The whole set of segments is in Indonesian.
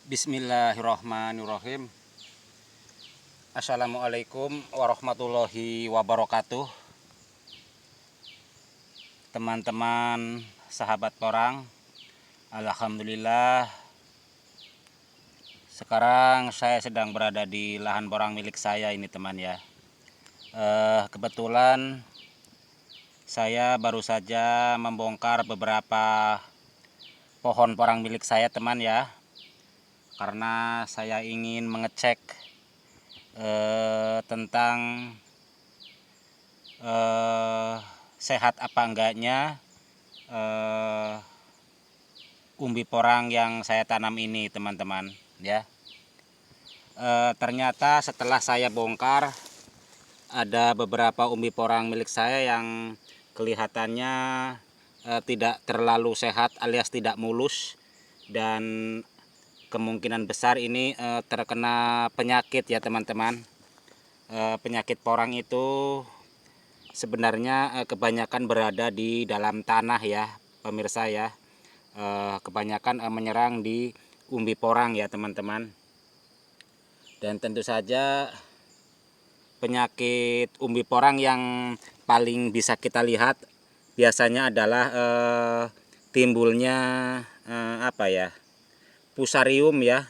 Bismillahirrahmanirrahim. Assalamualaikum warahmatullahi wabarakatuh. Teman-teman sahabat porang, alhamdulillah sekarang saya sedang berada di lahan porang milik saya ini teman ya. Kebetulan saya baru saja membongkar beberapa pohon porang milik saya teman ya, karena saya ingin mengecek tentang sehat apa enggaknya umbi porang yang saya tanam ini teman-teman ya. Ternyata setelah saya bongkar ada beberapa umbi porang milik saya yang kelihatannya tidak terlalu sehat alias tidak mulus, dan kemungkinan besar ini terkena penyakit ya teman-teman. Penyakit porang itu sebenarnya kebanyakan berada di dalam tanah ya pemirsa ya. Kebanyakan menyerang di umbi porang ya teman-teman. Dan tentu saja penyakit umbi porang yang paling bisa kita lihat biasanya adalah timbulnya fusarium ya,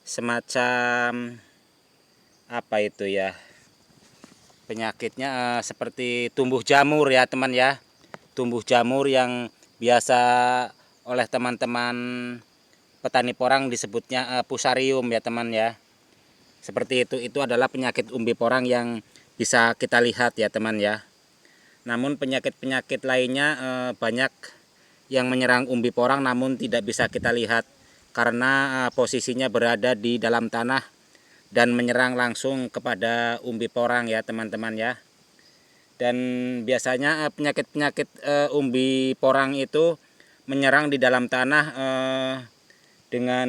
semacam apa itu ya, penyakitnya seperti tumbuh jamur ya teman ya, tumbuh jamur yang biasa oleh teman-teman petani porang disebutnya fusarium ya teman ya. Seperti itu adalah penyakit umbi porang yang bisa kita lihat ya teman ya. Namun penyakit-penyakit lainnya banyak yang menyerang umbi porang namun tidak bisa kita lihat karena posisinya berada di dalam tanah dan menyerang langsung kepada umbi porang ya teman-teman ya. Dan biasanya penyakit-penyakit umbi porang itu menyerang di dalam tanah dengan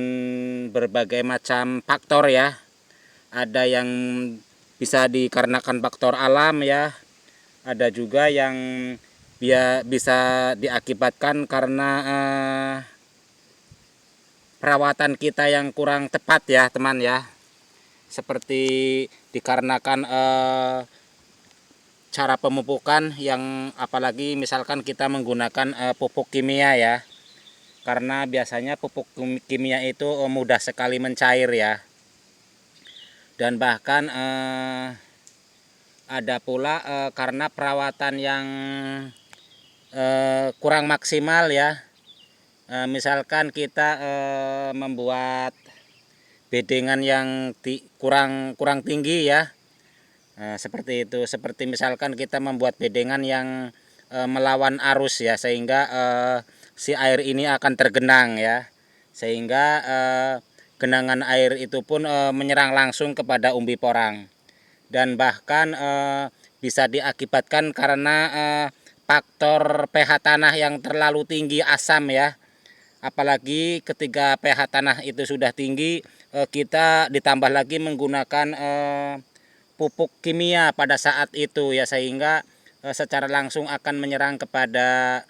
berbagai macam faktor ya. Ada yang bisa dikarenakan faktor alam ya, ada juga yang bisa diakibatkan karena perawatan kita yang kurang tepat ya teman ya, seperti dikarenakan cara pemupukan yang apalagi misalkan kita menggunakan pupuk kimia ya, karena biasanya pupuk kimia itu mudah sekali mencair ya. Dan bahkan ada pula karena perawatan yang kurang maksimal ya. Misalkan kita membuat bedengan yang kurang tinggi ya, seperti itu. Seperti misalkan kita membuat bedengan yang melawan arus ya, sehingga si air ini akan tergenang ya, sehingga genangan air itu pun menyerang langsung kepada umbi porang. Dan bahkan bisa diakibatkan karena faktor pH tanah yang terlalu tinggi asam ya. Apalagi ketika pH tanah itu sudah tinggi, kita ditambah lagi menggunakan pupuk kimia pada saat itu ya, sehingga secara langsung akan menyerang kepada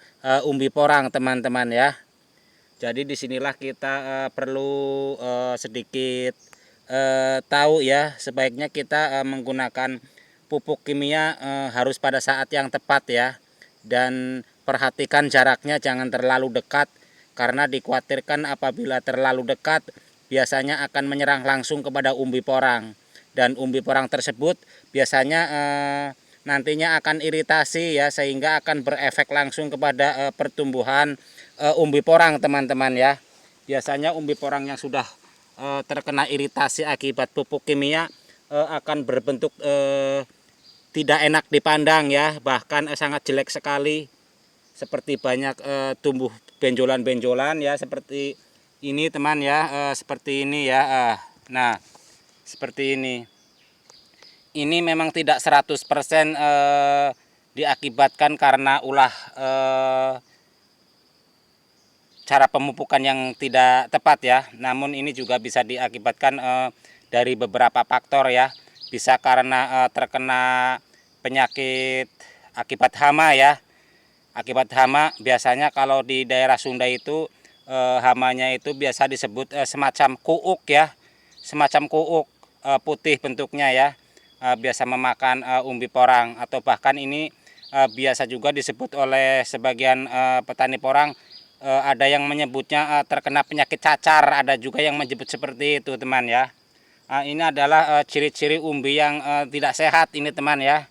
umbi porang teman-teman ya. Jadi disinilah kita perlu sedikit tahu ya, sebaiknya kita menggunakan pupuk kimia harus pada saat yang tepat ya. Dan perhatikan jaraknya jangan terlalu dekat, karena dikhawatirkan apabila terlalu dekat biasanya akan menyerang langsung kepada umbi porang. Dan umbi porang tersebut biasanya nantinya akan iritasi ya, sehingga akan berefek langsung kepada pertumbuhan umbi porang teman-teman ya. Biasanya umbi porang yang sudah terkena iritasi akibat pupuk kimia akan berbentuk tidak enak dipandang ya, bahkan sangat jelek sekali, seperti banyak tumbuh benjolan-benjolan ya, seperti ini teman ya, seperti ini ya. Nah, seperti ini. Ini memang tidak 100% diakibatkan karena ulah cara pemupukan yang tidak tepat ya. Namun ini juga bisa diakibatkan dari beberapa faktor ya. Bisa karena terkena penyakit akibat hama ya. Akibat hama biasanya kalau di daerah Sunda itu Hamanya itu biasa disebut semacam kuuk ya, semacam kuuk putih bentuknya ya, biasa memakan umbi porang, atau bahkan ini biasa juga disebut oleh sebagian petani porang, ada yang menyebutnya terkena penyakit cacar, ada juga yang menyebut seperti itu teman ya. Ini adalah ciri-ciri umbi yang tidak sehat ini teman ya.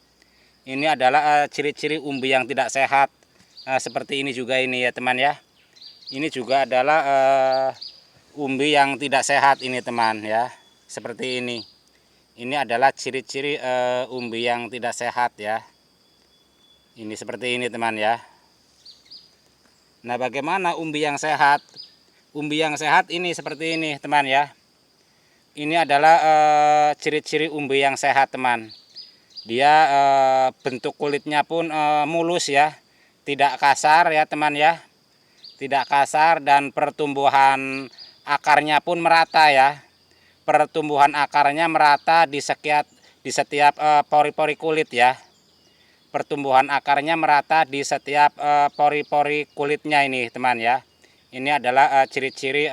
Ini adalah ciri-ciri umbi yang tidak sehat, seperti ini juga ini ya teman ya. Ini juga adalah umbi yang tidak sehat ini teman ya, seperti ini. Ini adalah ciri-ciri umbi yang tidak sehat ya. Ini seperti ini teman ya. Nah, bagaimana umbi yang sehat? Umbi yang sehat ini seperti ini teman ya. Ini adalah ciri-ciri umbi yang sehat teman. Dia bentuk kulitnya pun mulus ya, tidak kasar ya teman ya. Tidak kasar, dan pertumbuhan akarnya pun merata ya. Pertumbuhan akarnya merata di setiap pori-pori kulit ya. Pertumbuhan akarnya merata di setiap pori-pori kulitnya ini teman ya. Ini adalah ciri-ciri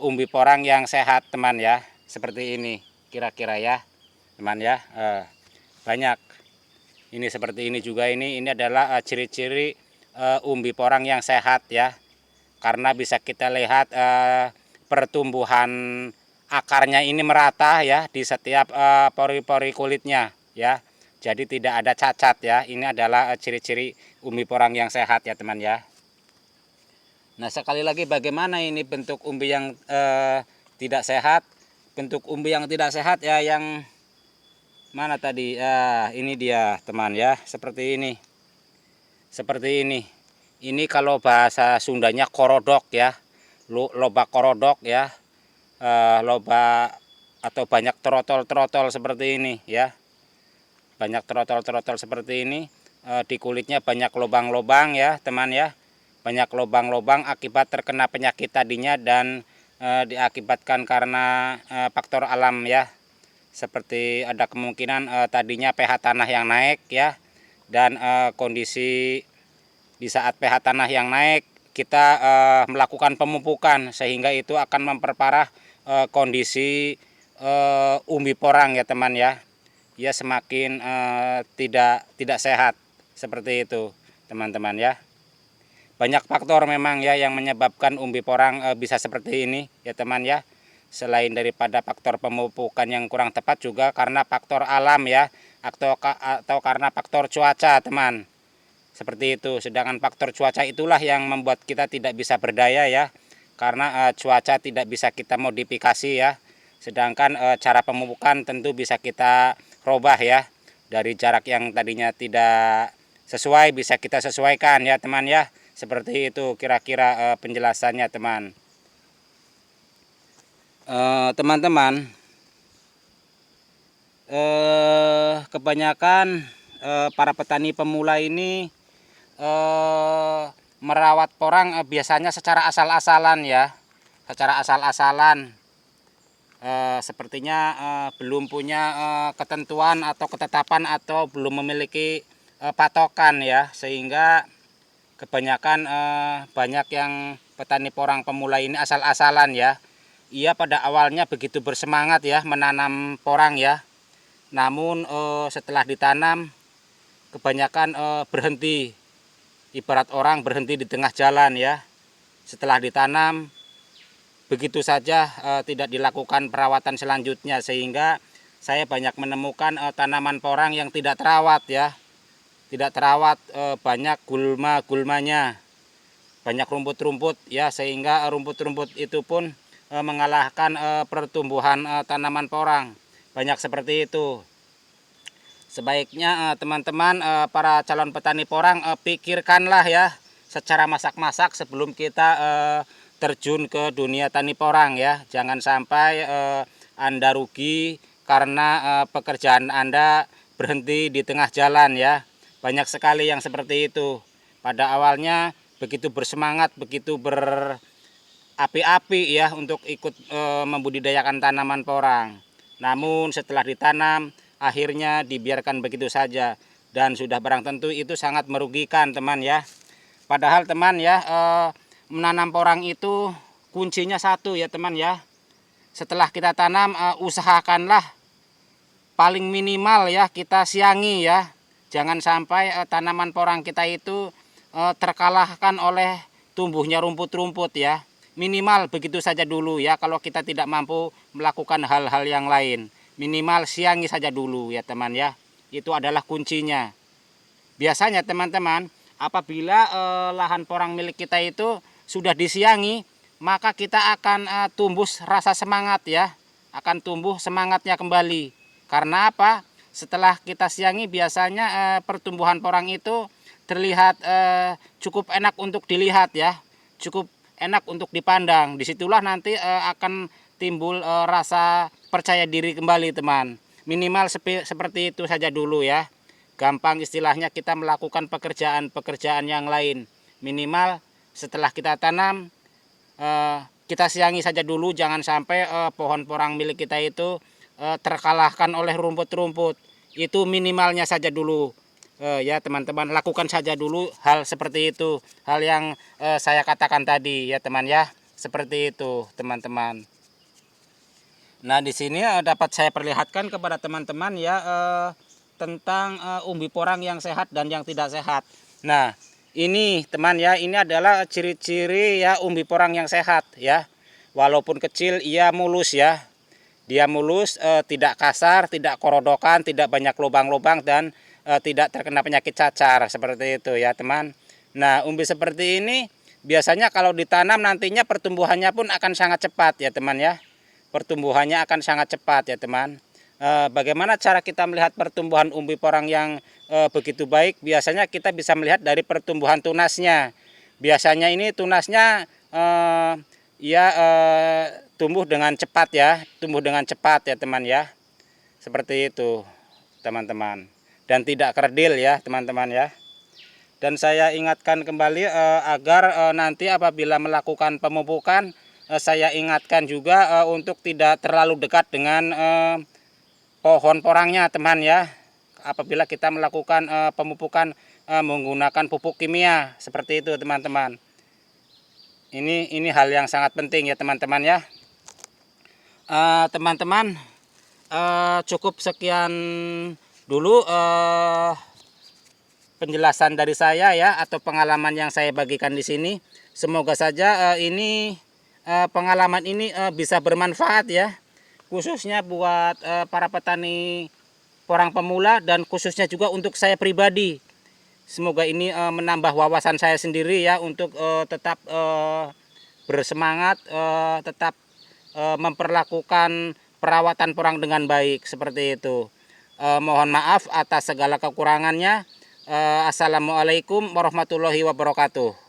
umbi porang yang sehat teman ya. Seperti ini kira-kira ya teman ya. Banyak. Ini seperti ini juga ini adalah ciri-ciri umbi porang yang sehat ya, karena bisa kita lihat pertumbuhan akarnya ini merata ya di setiap pori-pori kulitnya ya, jadi tidak ada cacat ya. Ini adalah ciri-ciri umbi porang yang sehat ya teman ya. Nah, sekali lagi, bagaimana ini bentuk umbi yang tidak sehat? Bentuk umbi yang tidak sehat ya, yang mana tadi? Ini dia teman ya, seperti ini. Seperti ini. Ini kalau bahasa Sundanya korodok ya. Loba korodok ya. Loba atau banyak trotol-trotol seperti ini ya. Banyak trotol-trotol seperti ini. Di kulitnya banyak lubang-lubang ya teman ya. Banyak lubang-lubang akibat terkena penyakit tadinya, dan diakibatkan karena faktor alam ya. Seperti ada kemungkinan tadinya pH tanah yang naik ya. Dan kondisi di saat pH tanah yang naik, kita melakukan pemupukan, sehingga itu akan memperparah kondisi umbi porang ya teman ya. Ya, semakin tidak sehat seperti itu teman-teman ya. Banyak faktor memang ya yang menyebabkan umbi porang bisa seperti ini ya teman ya. Selain daripada faktor pemupukan yang kurang tepat, juga karena faktor alam ya, atau karena faktor cuaca teman, seperti itu. Sedangkan faktor cuaca itulah yang membuat kita tidak bisa berdaya ya, karena cuaca tidak bisa kita modifikasi ya. Sedangkan cara pemupukan tentu bisa kita robah ya, dari jarak yang tadinya tidak sesuai bisa kita sesuaikan ya teman ya. Seperti itu kira-kira penjelasannya teman. Teman-teman, kebanyakan para petani pemula ini merawat porang biasanya secara asal-asalan ya, secara asal-asalan. Sepertinya belum punya ketentuan atau ketetapan, atau belum memiliki patokan ya, sehingga kebanyakan banyak yang petani porang pemula ini asal-asalan ya. Ia pada awalnya begitu bersemangat ya menanam porang ya, namun setelah ditanam kebanyakan berhenti, ibarat orang berhenti di tengah jalan ya. Setelah ditanam begitu saja, tidak dilakukan perawatan selanjutnya, sehingga saya banyak menemukan tanaman porang yang tidak terawat ya. Tidak terawat, banyak gulma-gulmanya, banyak rumput-rumput ya, sehingga rumput-rumput itu pun mengalahkan pertumbuhan tanaman porang. Banyak seperti itu. Sebaiknya teman-teman para calon petani porang pikirkanlah ya secara masak-masak sebelum kita terjun ke dunia tani porang ya. Jangan sampai Anda rugi karena pekerjaan Anda berhenti di tengah jalan ya. Banyak sekali yang seperti itu. Pada awalnya begitu bersemangat, begitu berapi-api ya untuk ikut membudidayakan tanaman porang. Namun setelah ditanam akhirnya dibiarkan begitu saja, dan sudah barang tentu itu sangat merugikan teman ya. Padahal teman ya, menanam porang itu kuncinya satu ya teman ya. Setelah kita tanam, usahakanlah paling minimal ya kita siangi ya. Jangan sampai tanaman porang kita itu terkalahkan oleh tumbuhnya rumput-rumput ya. Minimal begitu saja dulu ya, kalau kita tidak mampu melakukan hal-hal yang lain. Minimal siangi saja dulu ya teman ya. Itu adalah kuncinya. Biasanya teman-teman, apabila lahan porang milik kita itu sudah disiangi, maka kita akan tumbuh rasa semangat ya. Akan tumbuh semangatnya kembali. Karena apa? Setelah kita siangi biasanya pertumbuhan porang itu terlihat cukup enak untuk dilihat ya. Cukup enak untuk dipandang. Disitulah nanti akan timbul rasa percaya diri kembali teman. Minimal seperti itu saja dulu ya. Gampang istilahnya kita melakukan pekerjaan yang lain. Minimal setelah kita tanam, kita siangi saja dulu. Jangan sampai pohon porang milik kita itu terkalahkan oleh rumput-rumput. Itu minimalnya saja dulu. Ya teman-teman, lakukan saja dulu hal seperti itu, hal yang saya katakan tadi ya teman ya, seperti itu teman-teman. Nah di sini dapat saya perlihatkan kepada teman-teman ya tentang umbi porang yang sehat dan yang tidak sehat. Nah ini teman ya, ini adalah ciri-ciri ya umbi porang yang sehat ya. Walaupun kecil ia mulus ya, dia mulus, tidak kasar, tidak korodokan, tidak banyak lubang-lubang dan tidak terkena penyakit cacar seperti itu ya teman. Nah umbi seperti ini biasanya kalau ditanam nantinya pertumbuhannya pun akan sangat cepat ya teman ya. Pertumbuhannya akan sangat cepat ya teman. Bagaimana cara kita melihat pertumbuhan umbi porang yang begitu baik? Biasanya kita bisa melihat dari pertumbuhan tunasnya. Biasanya ini tunasnya tumbuh dengan cepat ya, teman ya. Seperti itu teman-teman. Dan tidak kerdil ya teman-teman ya. Dan saya ingatkan kembali agar nanti apabila melakukan pemupukan, saya ingatkan juga untuk tidak terlalu dekat dengan pohon porangnya teman ya. Apabila kita melakukan pemupukan menggunakan pupuk kimia seperti itu teman-teman. Ini hal yang sangat penting ya teman-teman ya. Teman-teman, cukup sekian dulu penjelasan dari saya ya, atau pengalaman yang saya bagikan di sini. Semoga saja ini pengalaman ini bisa bermanfaat ya, khususnya buat para petani porang pemula dan khususnya juga untuk saya pribadi. Semoga ini menambah wawasan saya sendiri ya, untuk tetap bersemangat, tetap memperlakukan perawatan porang dengan baik seperti itu. Mohon maaf atas segala kekurangannya. Assalamualaikum warahmatullahi wabarakatuh.